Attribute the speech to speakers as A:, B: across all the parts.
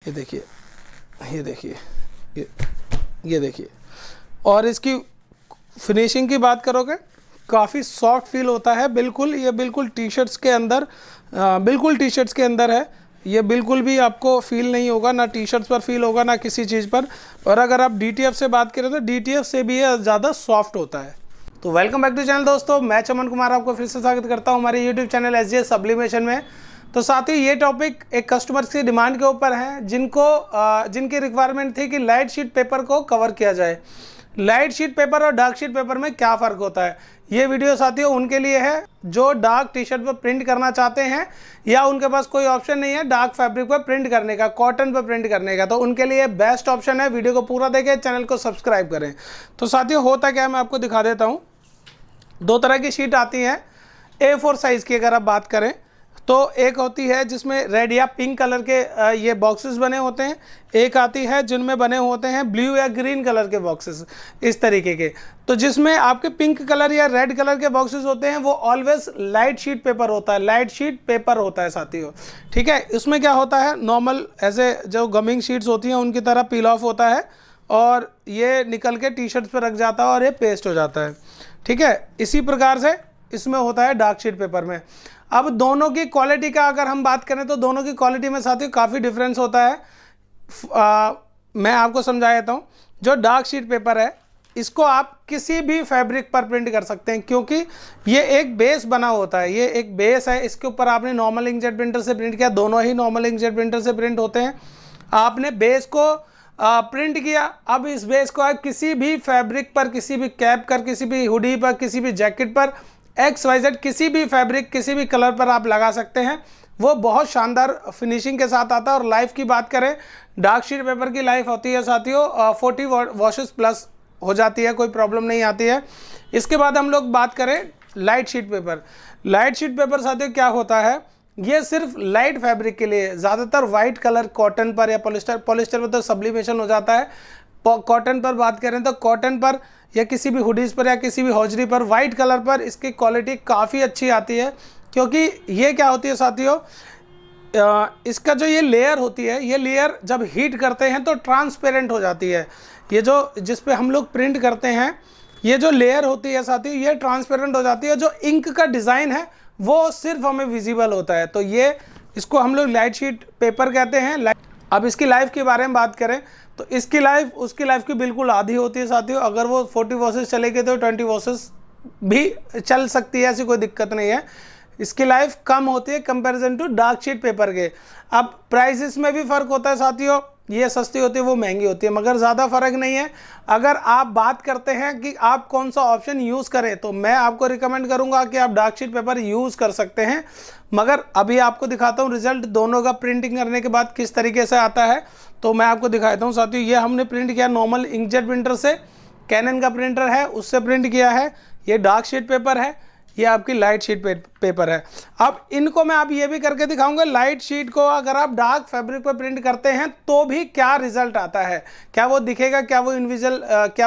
A: ये देखिए, ये देखिए, ये देखिए। और इसकी फिनिशिंग की बात करोगे, काफ़ी सॉफ्ट फील होता है। बिल्कुल ये बिल्कुल टी शर्ट्स के अंदर, बिल्कुल टी शर्ट्स के अंदर है। ये बिल्कुल भी आपको फील नहीं होगा, ना टी शर्ट्स पर फील होगा ना किसी चीज़ पर। और अगर आप DTF से बात करें तो DTF से भी ये ज़्यादा सॉफ्ट होता है। तो वेलकम बैक टू चैनल दोस्तों, मैं चमन कुमार आपको फिर से स्वागत करता हूँ हमारे यूट्यूब चैनल SGS सब्लिमेशन में। तो साथ ही ये टॉपिक एक कस्टमर की डिमांड के ऊपर है, जिनकी रिक्वायरमेंट थी कि लाइट शीट पेपर को कवर किया जाए। लाइट शीट पेपर और डार्क शीट पेपर में क्या फ़र्क होता है, ये वीडियो साथियों उनके लिए है जो डार्क टी शर्ट पर प्रिंट करना चाहते हैं या उनके पास कोई ऑप्शन नहीं है डार्क फैब्रिक पर प्रिंट करने का, कॉटन पर प्रिंट करने का। तो उनके लिए बेस्ट ऑप्शन है। वीडियो को पूरा देखें, चैनल को सब्सक्राइब करें। तो साथियों होता क्या है, मैं आपको दिखा देता हूँ। दो तरह की शीट आती हैं A4 साइज़ की। अगर आप बात करें तो एक होती है जिसमें रेड या पिंक कलर के ये बॉक्सेस बने होते हैं। एक आती है जिनमें बने होते हैं ब्लू या ग्रीन कलर के बॉक्सेस, इस तरीके के। तो जिसमें आपके पिंक कलर या रेड कलर के बॉक्सेस होते हैं वो ऑलवेज लाइट शीट पेपर होता है, लाइट शीट पेपर होता है साथियों। ठीक है, इसमें क्या होता है, नॉर्मल ऐसे जो गमिंग शीट्स होती हैं उनकी तरह पील ऑफ होता है और ये निकल के टी शर्ट्स पर रख जाता है और ये पेस्ट हो जाता है। ठीक है, इसी प्रकार से इसमें होता है डार्क शीट पेपर में। अब दोनों की क्वालिटी का अगर हम बात करें तो दोनों की क्वालिटी में साथियों काफ़ी डिफरेंस होता है। मैं आपको समझा देता हूँ। जो डार्क शीट पेपर है इसको आप किसी भी फैब्रिक पर प्रिंट कर सकते हैं, क्योंकि ये एक बेस बना होता है। ये एक बेस है, इसके ऊपर आपने नॉर्मल इंकजेट प्रिंटर से प्रिंट किया, दोनों ही नॉर्मल इंकजेट प्रिंटर से प्रिंट होते हैं। आपने बेस को प्रिंट किया, अब इस बेस को आप किसी भी फैब्रिक पर, किसी भी कैप पर, किसी भी हुडी पर, किसी भी जैकेट पर, XYZ किसी भी फैब्रिक, किसी भी कलर पर आप लगा सकते हैं। वो बहुत शानदार फिनिशिंग के साथ आता है। और लाइफ की बात करें, डार्क शीट पेपर की लाइफ होती है साथियों 40 वॉशेस प्लस हो जाती है, कोई प्रॉब्लम नहीं आती है। इसके बाद हम लोग बात करें light sheet paper. Light sheet paper साथियों क्या होता है, ये सिर्फ लाइट फैब्रिक के लिए, ज़्यादातर वाइट कलर कॉटन पर या पॉलिस्टर पर तो सब्लिमेशन हो जाता है। कॉटन पर बात करें तो कॉटन पर या किसी भी हुडीज़ पर या किसी भी हौजरी पर वाइट कलर पर इसकी क्वालिटी काफ़ी अच्छी आती है। क्योंकि ये क्या होती है साथियों, इसका जो ये लेयर होती है, ये लेयर जब हीट करते हैं तो ट्रांसपेरेंट हो जाती है। ये जो जिस पे हम लोग प्रिंट करते हैं, ये जो लेयर होती है साथियों, ये ट्रांसपेरेंट हो जाती है। जो इंक का डिज़ाइन है वो सिर्फ हमें विजिबल होता है। तो ये इसको हम लोग लाइट शीट पेपर कहते हैं। अब इसकी लाइफ के बारे में बात करें तो इसकी लाइफ उसकी लाइफ की बिल्कुल आधी होती है साथियों। अगर वो 40 वॉसेस चलेगी तो 20 वॉसेस भी चल सकती है, ऐसी कोई दिक्कत नहीं है। इसकी लाइफ कम होती है comparison to dark sheet paper के। अब प्राइसेस में भी फ़र्क होता है साथियों, ये सस्ती होती है वो महंगी होती है, मगर ज़्यादा फ़र्क नहीं है। अगर आप बात करते हैं कि आप कौन सा ऑप्शन यूज़ करें तो मैं आपको रिकमेंड करूंगा कि आप डार्क शीट पेपर यूज़ कर सकते हैं। मगर अभी आपको दिखाता हूं रिजल्ट दोनों का प्रिंटिंग करने के बाद किस तरीके से आता है। तो मैं आपको दिखाता हूं साथियों, ये हमने प्रिंट किया नॉर्मल इंकजेट प्रिंटर से, कैनन का प्रिंटर है उससे प्रिंट किया है। ये डार्क शीट पेपर है, ये आपकी लाइट शीट पेपर है। अब इनको मैं आप ये भी करके दिखाऊंगा, लाइट शीट को अगर आप डार्क फैब्रिक पर प्रिंट करते हैं तो भी क्या रिजल्ट आता है, क्या वो दिखेगा, क्या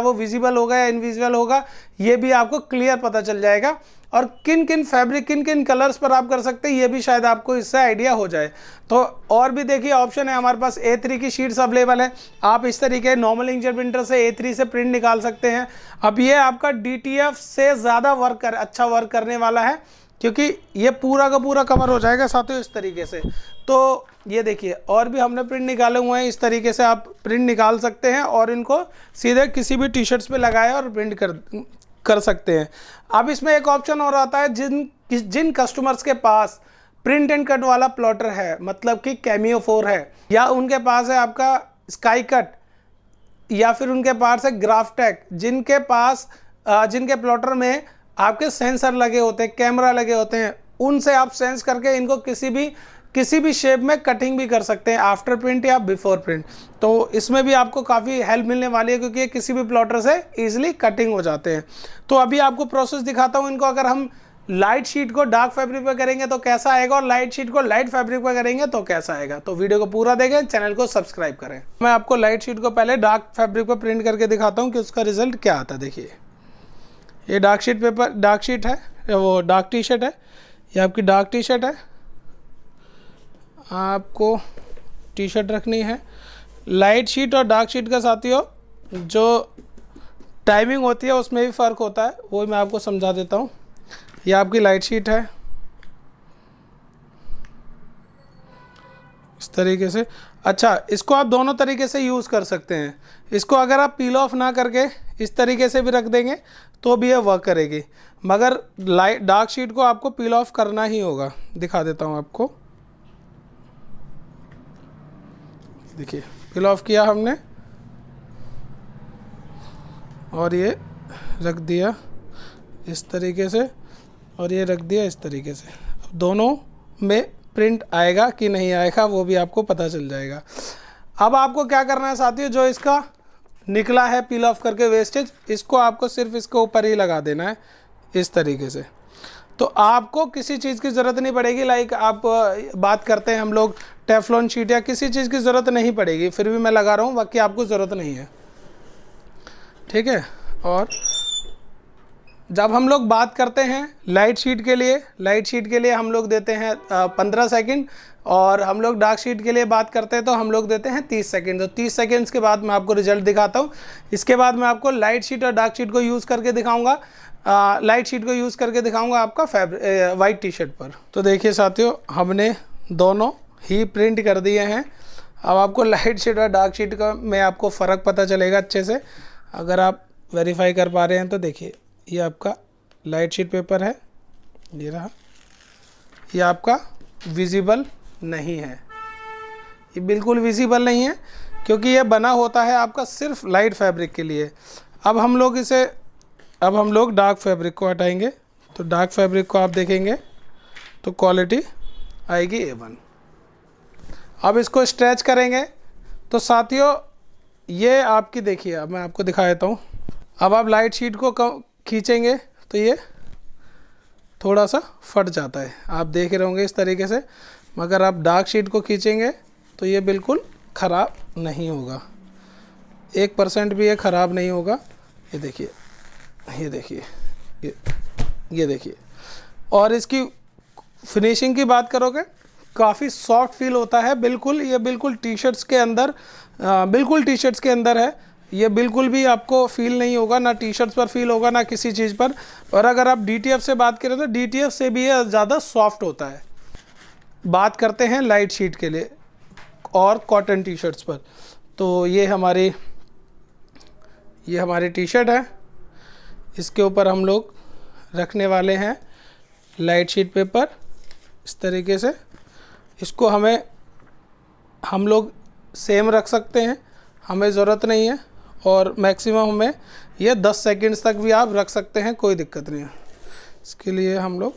A: वो विजिबल होगा या इनविजिबल होगा, ये भी आपको क्लियर पता चल जाएगा। और किन किन फैब्रिक, किन किन कलर्स पर आप कर सकते हैं ये भी शायद आपको इससे आइडिया हो जाए। तो और भी देखिए ऑप्शन है हमारे पास, A3 की शीट्स अवेलेबल है। आप इस तरीके नॉर्मल इंकजेट प्रिंटर से A3 से प्रिंट निकाल सकते हैं। अब ये आपका DTF से ज़्यादा अच्छा वर्क करने वाला है, क्योंकि ये पूरा का पूरा कवर हो जाएगा साथियों इस तरीके से। तो ये देखिए और भी हमने प्रिंट निकाले हुए हैं, इस तरीके से आप प्रिंट निकाल सकते हैं और इनको सीधे किसी भी टी शर्ट्स पर लगाए और प्रिंट कर सकते हैं। अब इसमें एक ऑप्शन और आता है, जिन कस्टमर्स के पास प्रिंट एंड कट वाला प्लॉटर है, मतलब कि कैमियो 4 है, या उनके पास है आपका स्काई कट, या फिर उनके पास है ग्राफ्टेक, जिनके प्लॉटर में आपके सेंसर लगे होते हैं, कैमरा लगे होते हैं, उनसे आप सेंस करके इनको किसी भी शेप में कटिंग भी कर सकते हैं, आफ्टर प्रिंट या बिफोर प्रिंट। तो इसमें भी आपको काफ़ी हेल्प मिलने वाली है, क्योंकि ये किसी भी प्लॉटर से ईजिली कटिंग हो जाते हैं। तो अभी आपको प्रोसेस दिखाता हूँ इनको। अगर हम लाइट शीट को डार्क फैब्रिक पर करेंगे तो कैसा आएगा और लाइट शीट को लाइट फैब्रिक पर करेंगे तो कैसा आएगा। तो वीडियो को पूरा देखें, चैनल को सब्सक्राइब करें। मैं आपको लाइट शीट को पहले डार्क फैब्रिक पर प्रिंट करके दिखाता हूँ कि उसका रिजल्ट क्या आता है। देखिए ये डार्क शीट है, वो डार्क टी शर्ट है, ये आपकी डार्क टी शर्ट है। आपको टी शर्ट रखनी है। लाइट शीट और डार्क शीट का साथियों जो टाइमिंग होती है उसमें भी फ़र्क होता है, वो मैं आपको समझा देता हूँ। ये आपकी लाइट शीट है इस तरीके से। अच्छा, इसको आप दोनों तरीके से यूज़ कर सकते हैं। इसको अगर आप पील ऑफ ना करके इस तरीके से भी रख देंगे तो भी ये वर्क करेगी, मगर लाइट डार्क शीट को आपको पील ऑफ करना ही होगा। दिखा देता हूँ आपको, देखिए पील ऑफ किया हमने और ये रख दिया इस तरीके से और ये रख दिया इस तरीके से। अब दोनों में प्रिंट आएगा कि नहीं आएगा वो भी आपको पता चल जाएगा। अब आपको क्या करना है साथियों, जो इसका निकला है पील ऑफ करके वेस्टेज, इसको आपको सिर्फ इसके ऊपर ही लगा देना है इस तरीके से। तो आपको किसी चीज़ की ज़रूरत नहीं पड़ेगी। लाइक आप बात करते हैं हम लोग टेफ्लॉन शीट या किसी चीज़ की ज़रूरत नहीं पड़ेगी, फिर भी मैं लगा रहा हूँ, बाकी आपको ज़रूरत नहीं है, ठीक है। और जब हम लोग बात करते हैं लाइट शीट के लिए हम लोग देते हैं 15 सेकंड, और हम लोग डार्क शीट के लिए बात करते हैं तो हम लोग देते हैं 30 सेकंड। तो 30 सेकंड्स के बाद मैं आपको रिजल्ट दिखाता हूँ। इसके बाद मैं आपको लाइट शीट और डार्क शीट को यूज़ करके दिखाऊंगा। लाइट शीट को यूज़ करके दिखाऊंगा आपका वाइट टी शर्ट पर। तो देखिए साथियों, हमने दोनों ही प्रिंट कर दिए हैं। अब आपको लाइट शीट और डार्क शीट का में आपको फ़र्क पता चलेगा अच्छे से, अगर आप वेरीफाई कर पा रहे हैं तो। देखिए ये आपका लाइट शीट पेपर है, ये रहा, ये आपका विजिबल नहीं है, ये बिल्कुल विजिबल नहीं है क्योंकि ये बना होता है आपका सिर्फ लाइट फैब्रिक के लिए। अब हम लोग डार्क फैब्रिक को हटाएंगे, तो डार्क फैब्रिक को आप देखेंगे तो क्वालिटी आएगी A1। अब इसको स्ट्रेच करेंगे तो साथियों ये आपकी, देखिए अब मैं आपको दिखा देता हूँ। अब आप लाइट शीट को खींचेंगे तो ये थोड़ा सा फट जाता है, आप देख रहे होंगे इस तरीके से, मगर आप डार्क शीट को खींचेंगे तो ये बिल्कुल ख़राब नहीं होगा, 1% भी ये ख़राब नहीं होगा। ये देखिए, ये देखिए, ये देखिए। और इसकी फिनिशिंग की बात करोगे काफ़ी सॉफ्ट फील होता है, बिल्कुल ये बिल्कुल टी शर्ट्स के अंदर है। ये बिल्कुल भी आपको फील नहीं होगा, ना टी शर्ट्स पर फील होगा ना किसी चीज़ पर। और अगर आप DTF से बात करें तो DTF से भी ये ज़्यादा सॉफ्ट होता है। बात करते हैं लाइट शीट के लिए और कॉटन टी शर्ट्स पर, तो ये हमारी टी शर्ट है, इसके ऊपर हम लोग रखने वाले हैं लाइट शीट पेपर इस तरीके से। इसको हम लोग सेम रख सकते हैं, हमें ज़रूरत नहीं है, और मैक्सिमम हमें ये 10 सेकंड्स तक भी आप रख सकते हैं, कोई दिक्कत नहीं है। इसके लिए हम लोग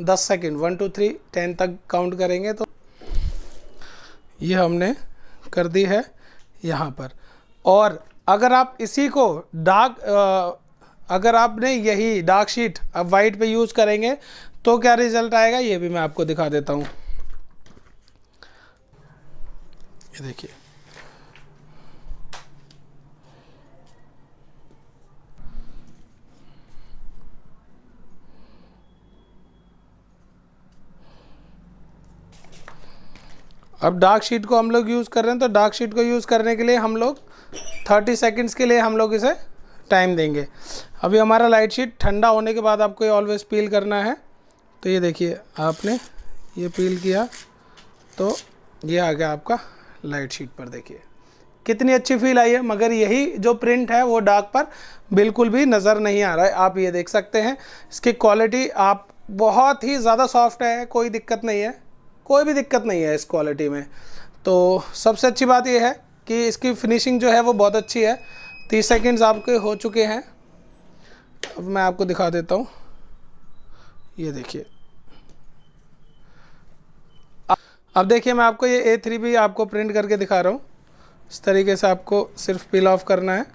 A: 10 सेकंड 1 2 3 10 तक काउंट करेंगे। तो ये हमने कर दी है यहाँ पर। और अगर आप इसी को अगर आपने यही डार्क शीट अब वाइट पे यूज़ करेंगे तो क्या रिज़ल्ट आएगा ये भी मैं आपको दिखा देता हूँ। ये देखिए, अब डार्क शीट को हम लोग यूज़ कर रहे हैं, तो डार्क शीट को यूज़ करने के लिए हम लोग 30 सेकंड्स के लिए हम लोग इसे टाइम देंगे। अभी हमारा लाइट शीट ठंडा होने के बाद आपको ये ऑलवेज पील करना है। तो ये देखिए, आपने ये पील किया तो ये आ गया आपका लाइट शीट पर। देखिए कितनी अच्छी फील आई है, मगर यही जो प्रिंट है वो डार्क पर बिल्कुल भी नज़र नहीं आ रहा है। आप ये देख सकते हैं, इसकी क्वालिटी आप बहुत ही ज़्यादा सॉफ्ट है, कोई दिक्कत नहीं है, कोई भी दिक्कत नहीं है इस क्वालिटी में। तो सबसे अच्छी बात यह है कि इसकी फिनिशिंग जो है वो बहुत अच्छी है। 30 सेकंड्स आपके हो चुके हैं, अब मैं आपको दिखा देता हूँ। ये देखिए, अब देखिए मैं आपको ये A3 भी आपको प्रिंट करके दिखा रहा हूँ। इस तरीके से आपको सिर्फ पील ऑफ करना है।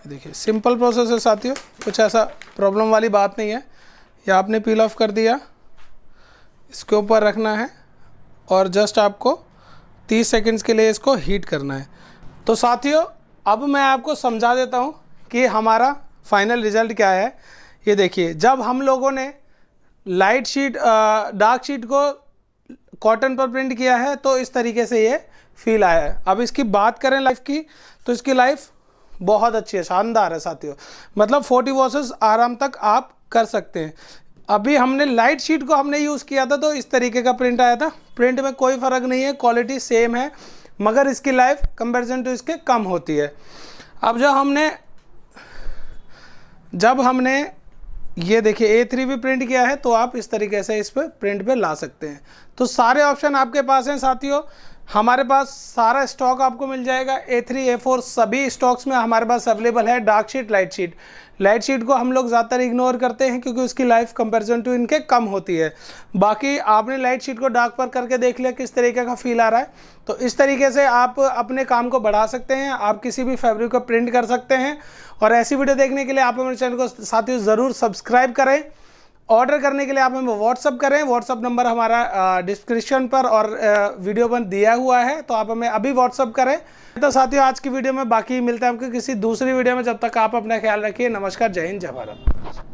A: देखिए सिंपल प्रोसेस है साथियों, कुछ ऐसा प्रॉब्लम वाली बात नहीं है। ये आपने पील ऑफ कर दिया, इसके ऊपर रखना है और जस्ट आपको 30 सेकंड्स के लिए इसको हीट करना है। तो साथियों अब मैं आपको समझा देता हूँ कि हमारा फाइनल रिज़ल्ट क्या है। ये देखिए, जब हम लोगों ने लाइट शीट डार्क शीट को कॉटन पर प्रिंट किया है तो इस तरीके से ये फील आया है। अब इसकी बात करें लाइफ की, तो इसकी लाइफ बहुत अच्छी है, शानदार है साथियों। मतलब 40 वॉशेस आराम तक आप कर सकते हैं। अभी हमने लाइट शीट को हमने यूज़ किया था तो इस तरीके का प्रिंट आया था। प्रिंट में कोई फ़र्क नहीं है, क्वालिटी सेम है, मगर इसकी लाइफ कंपैरिजन टू इसके कम होती है। अब जब हमने ये देखिए A3 भी प्रिंट किया है तो आप इस तरीके से इस पर प्रिंट पे ला सकते हैं। तो सारे ऑप्शन आपके पास हैं साथियों। हमारे पास सारा स्टॉक आपको मिल जाएगा। A3 A4 सभी स्टॉक्स में हमारे पास अवेलेबल है। डार्क शीट, लाइट शीट को हम लोग ज़्यादातर इग्नोर करते हैं क्योंकि उसकी लाइफ कंपैरिजन टू इनके कम होती है। बाकी आपने लाइट शीट को डार्क पर करके देख लिया किस तरीके का फील आ रहा है। तो इस तरीके से आप अपने काम को बढ़ा सकते हैं, आप किसी भी फैब्रिक को प्रिंट कर सकते हैं। और ऐसी वीडियो देखने के लिए आप हमारे चैनल को साथियों ज़रूर सब्सक्राइब करें। ऑर्डर करने के लिए आप हमें व्हाट्सअप करें। व्हाट्सअप नंबर हमारा डिस्क्रिप्शन पर और वीडियो पर दिया हुआ है, तो आप हमें अभी व्हाट्सअप करें। तो साथियों आज की वीडियो में बाकी मिलते हैं आपको किसी दूसरी वीडियो में। जब तक आप अपना ख्याल रखिए। नमस्कार, जय हिंद, जय भारत।